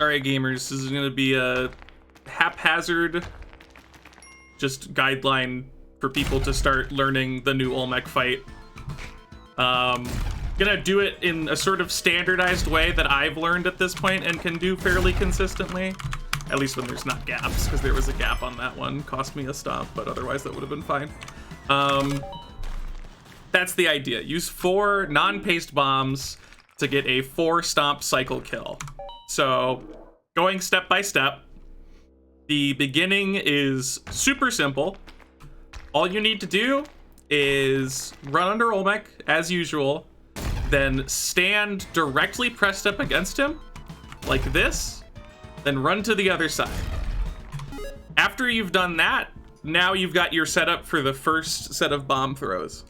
Alright, gamers, this is going to be a haphazard just guideline for people to start learning the new Olmec fight. Gonna do it in a sort of standardized way that I've learned at this point and can do fairly consistently. At least when there's not gaps, because there was a gap on that one. Cost me a stomp, but otherwise that would have been fine. That's the idea. Use 4 non-paced bombs to get a 4 stomp cycle kill. So, going step by step, the beginning is super simple. All you need to do is run under Olmec, as usual, then stand directly pressed up against him, like this, then run to the other side. After you've done that, now you've got your setup for the first set of bomb throws.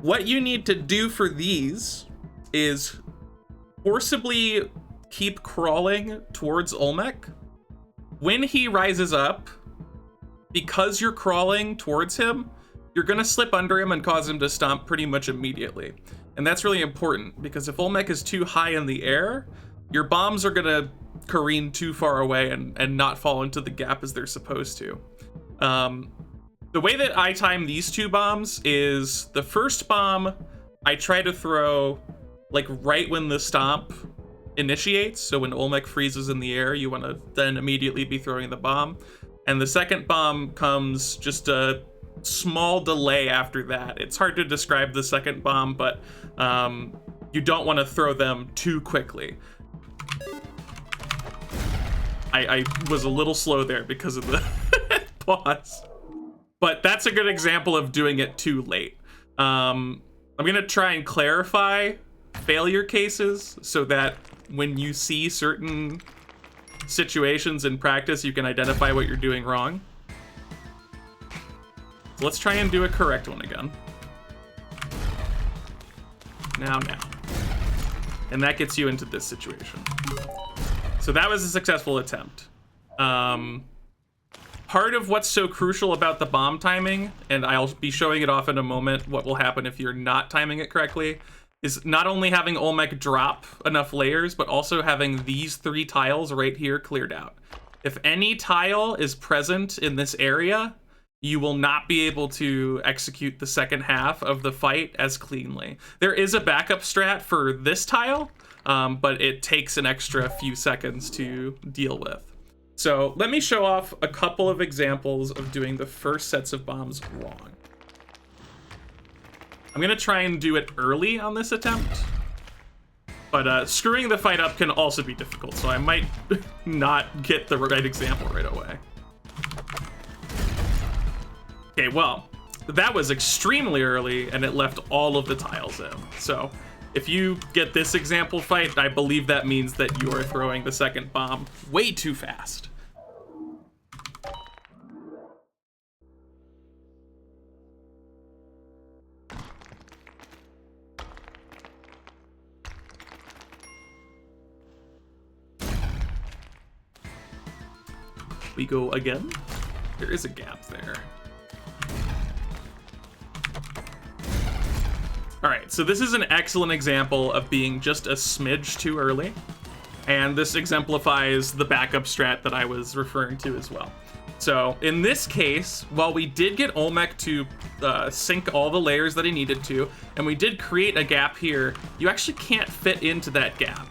What you need to do for these is forcibly keep crawling towards Olmec. When he rises up, because you're crawling towards him, you're gonna slip under him and cause him to stomp pretty much immediately. And that's really important, because if Olmec is too high in the air, your bombs are gonna careen too far away and not fall into the gap as they're supposed to. The way that I time these 2 bombs is the first bomb I try to throw like right when the stomp initiates. So when Olmec freezes in the air, you want to then immediately be throwing the bomb. And the second bomb comes just a small delay after that. It's hard to describe the second bomb, but you don't want to throw them too quickly. I was a little slow there because of the pause. But that's a good example of doing it too late. I'm gonna try and clarify failure cases so that when you see certain situations in practice, you can identify what you're doing wrong. So let's try and do a correct one again. Now. And that gets you into this situation. So that was a successful attempt. Part of what's so crucial about the bomb timing, and I'll be showing it off in a moment, what will happen if you're not timing it correctly, is not only having Olmec drop enough layers, but also having these 3 tiles right here cleared out. If any tile is present in this area, you will not be able to execute the second half of the fight as cleanly. There is a backup strat for this tile, but it takes an extra few seconds to deal with. So let me show off a couple of examples of doing the first sets of bombs wrong. I'm gonna try and do it early on this attempt, but screwing the fight up can also be difficult, so I might not get the right example right away. Okay, well, that was extremely early and it left all of the tiles in. So if you get this example fight, I believe that means that you are throwing the second bomb way too fast. We go again. There is a gap there. All right, so this is an excellent example of being just a smidge too early. And this exemplifies the backup strat that I was referring to as well. So in this case, while we did get Olmec to sync all the layers that he needed to, and we did create a gap here, you actually can't fit into that gap.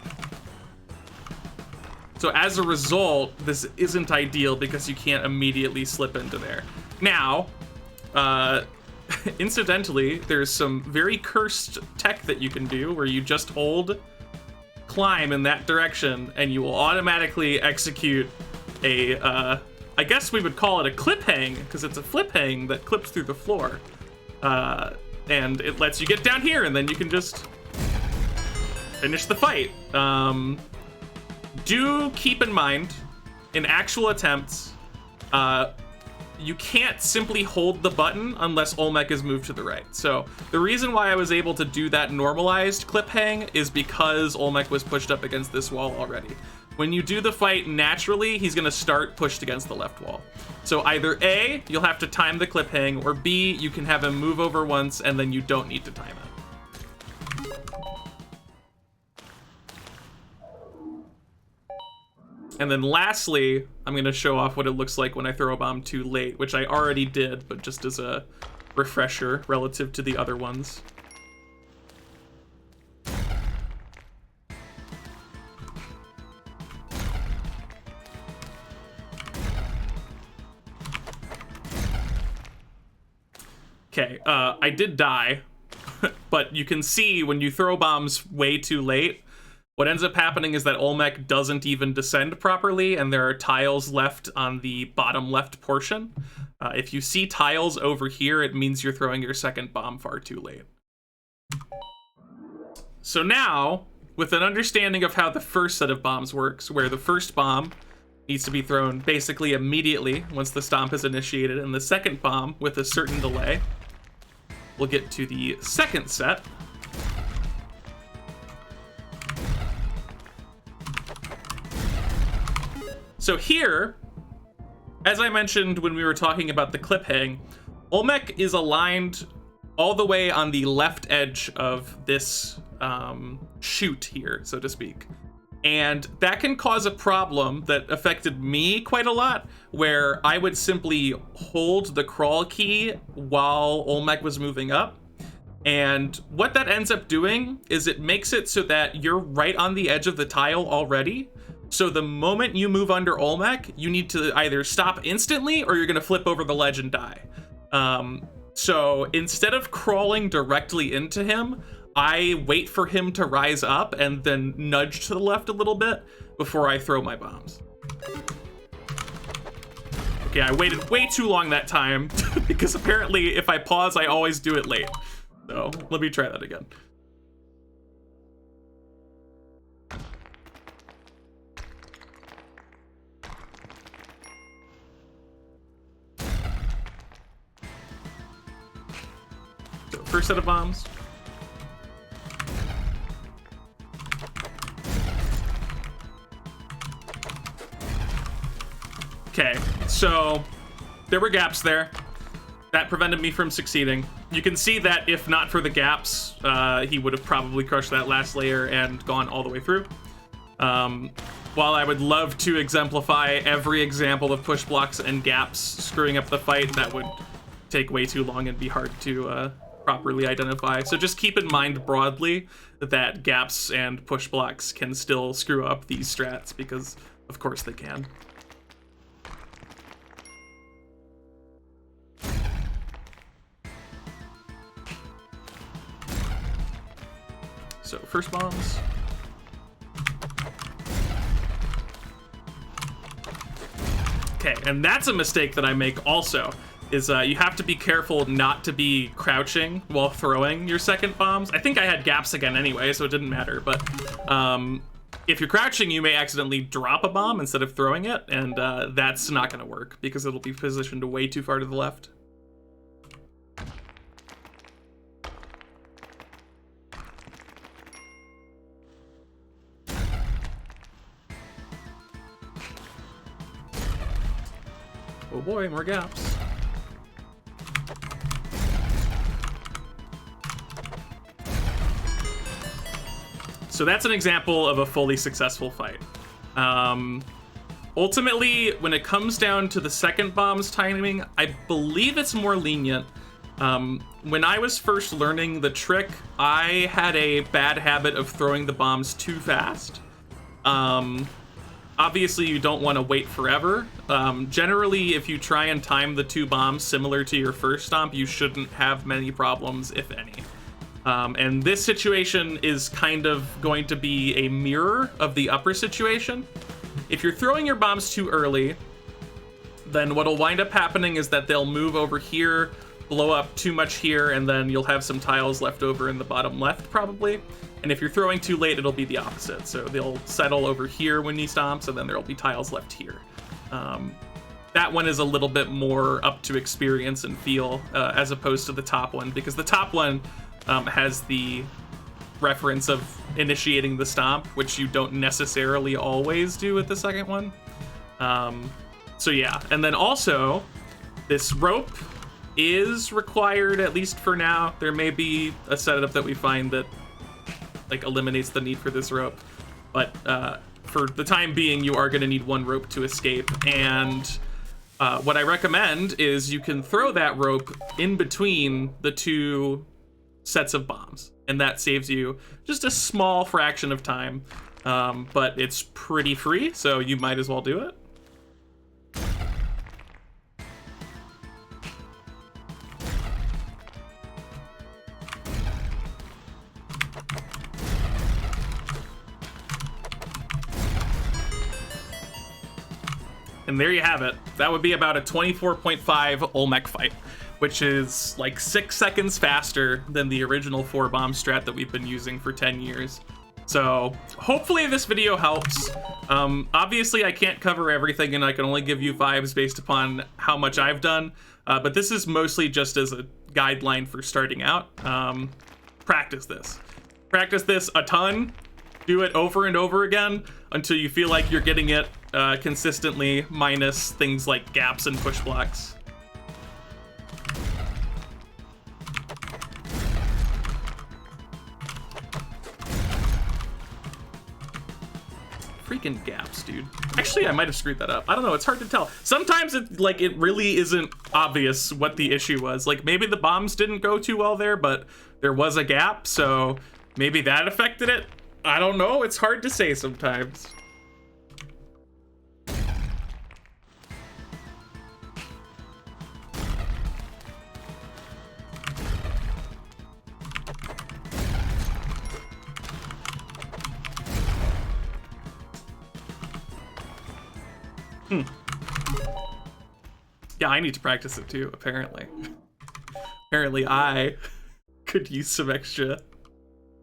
So as a result, this isn't ideal because you can't immediately slip into there. Now, incidentally, there's some very cursed tech that you can do where you just hold climb in that direction and you will automatically execute a, I guess we would call it a clip hang, because it's a flip hang that clips through the floor. And it lets you get down here and then you can just finish the fight. Do keep in mind, in actual attempts, you can't simply hold the button unless Olmec is moved to the right. So the reason why I was able to do that normalized clip hang is because Olmec was pushed up against this wall already. When you do the fight naturally, he's gonna start pushed against the left wall. So either A, you'll have to time the clip hang, or B, you can have him move over once and then you don't need to time it. And then lastly, I'm going to show off what it looks like when I throw a bomb too late, which I already did, but just as a refresher relative to the other ones. Okay, I did die, but you can see when you throw bombs way too late, what ends up happening is that Olmec doesn't even descend properly, and there are tiles left on the bottom left portion. If you see tiles over here, it means you're throwing your second bomb far too late. So now, with an understanding of how the first set of bombs works, where the first bomb needs to be thrown basically immediately once the stomp is initiated, and the second bomb with a certain delay, we'll get to the second set. So here, as I mentioned when we were talking about the clip hang, Olmec is aligned all the way on the left edge of this chute here, so to speak. And that can cause a problem that affected me quite a lot, where I would simply hold the crawl key while Olmec was moving up. And what that ends up doing is it makes it so that you're right on the edge of the tile already. So the moment you move under Olmec, you need to either stop instantly or you're going to flip over the ledge and die. So instead of crawling directly into him, I wait for him to rise up and then nudge to the left a little bit before I throw my bombs. Okay, I waited way too long that time because apparently if I pause, I always do it late. So let me try that again. So first set of bombs. Okay, so there were gaps there. That prevented me from succeeding. You can see that if not for the gaps, he would have probably crushed that last layer and gone all the way through. While I would love to exemplify every example of push blocks and gaps screwing up the fight, that would take way too long and be hard to properly identify. So just keep in mind broadly that gaps and push blocks can still screw up these strats, because of course they can. So first bombs. Okay, and that's a mistake that I make also, is you have to be careful not to be crouching while throwing your second bombs. I think I had gaps again anyway, so it didn't matter, but if you're crouching, you may accidentally drop a bomb instead of throwing it, and that's not gonna work because it'll be positioned way too far to the left. Oh boy, more gaps. So that's an example of a fully successful fight. Ultimately, when it comes down to the second bomb's timing, I believe it's more lenient. When I was first learning the trick, I had a bad habit of throwing the bombs too fast. Obviously, you don't want to wait forever. Generally, if you try and time the two bombs similar to your first stomp, you shouldn't have many problems, if any. And this situation is kind of going to be a mirror of the upper situation. If you're throwing your bombs too early, then what'll wind up happening is that they'll move over here, blow up too much here, and then you'll have some tiles left over in the bottom left, probably. And if you're throwing too late, it'll be the opposite. So they'll settle over here when he stomps, and then there'll be tiles left here. That one is a little bit more up to experience and feel, as opposed to the top one, because the top one has the reference of initiating the stomp, which you don't necessarily always do with the second one. So yeah, and then also, this rope is required, at least for now. There may be a setup that we find that like eliminates the need for this rope, but for the time being, you are going to need one rope to escape. And what I recommend is you can throw that rope in between the two sets of bombs, and that saves you just a small fraction of time. But it's pretty free, so you might as well do it. And there you have it. That would be about a 24.5 Olmec fight, which is like 6 seconds faster than the original 4-bomb strat that we've been using for 10 years. So hopefully this video helps. Obviously I can't cover everything and I can only give you vibes based upon how much I've done, but this is mostly just as a guideline for starting out. Practice this. Practice this a ton. Do it over and over again until you feel like you're getting it consistently, minus things like gaps and push blocks. Freaking gaps, dude. Actually, I might have screwed that up. I don't know, it's hard to tell. Sometimes it really isn't obvious what the issue was. Like maybe the bombs didn't go too well there, but there was a gap, so maybe that affected it. I don't know, it's hard to say sometimes. Yeah, I need to practice it too, apparently. Apparently I could use some extra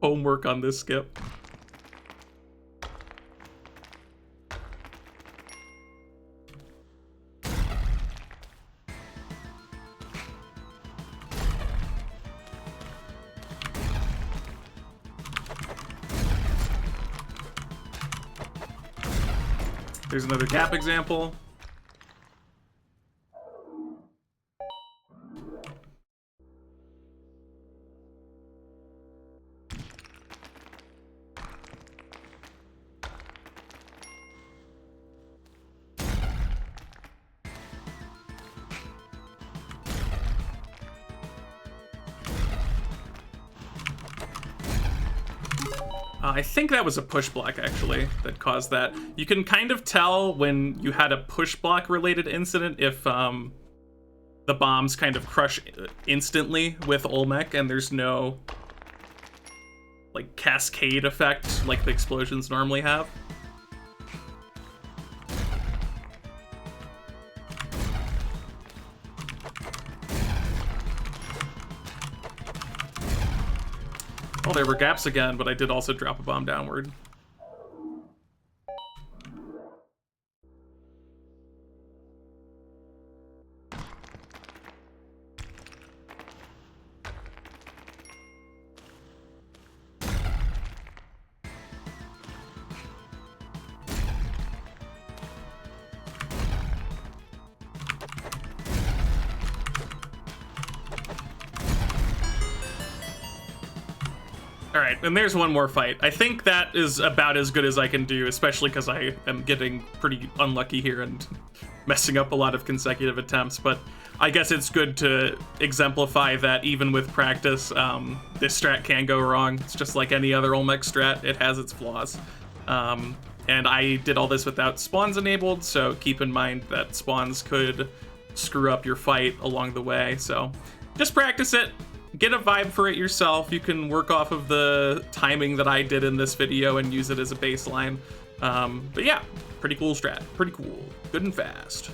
homework on this skip. There's another gap example. I think that was a push block, actually, that caused that. You can kind of tell when you had a push block related incident if the bombs kind of crush instantly with Olmec and there's no like cascade effect like the explosions normally have. Oh, there were gaps again, but I did also drop a bomb downward. All right, and there's one more fight. I think that is about as good as I can do, especially because I am getting pretty unlucky here and messing up a lot of consecutive attempts, but I guess it's good to exemplify that even with practice, this strat can go wrong. It's just like any other Olmec strat, it has its flaws. And I did all this without spawns enabled, so keep in mind that spawns could screw up your fight along the way, so just practice it. Get a vibe for it yourself. You can work off of the timing that I did in this video and use it as a baseline. But yeah, pretty cool strat. Pretty cool. Good and fast.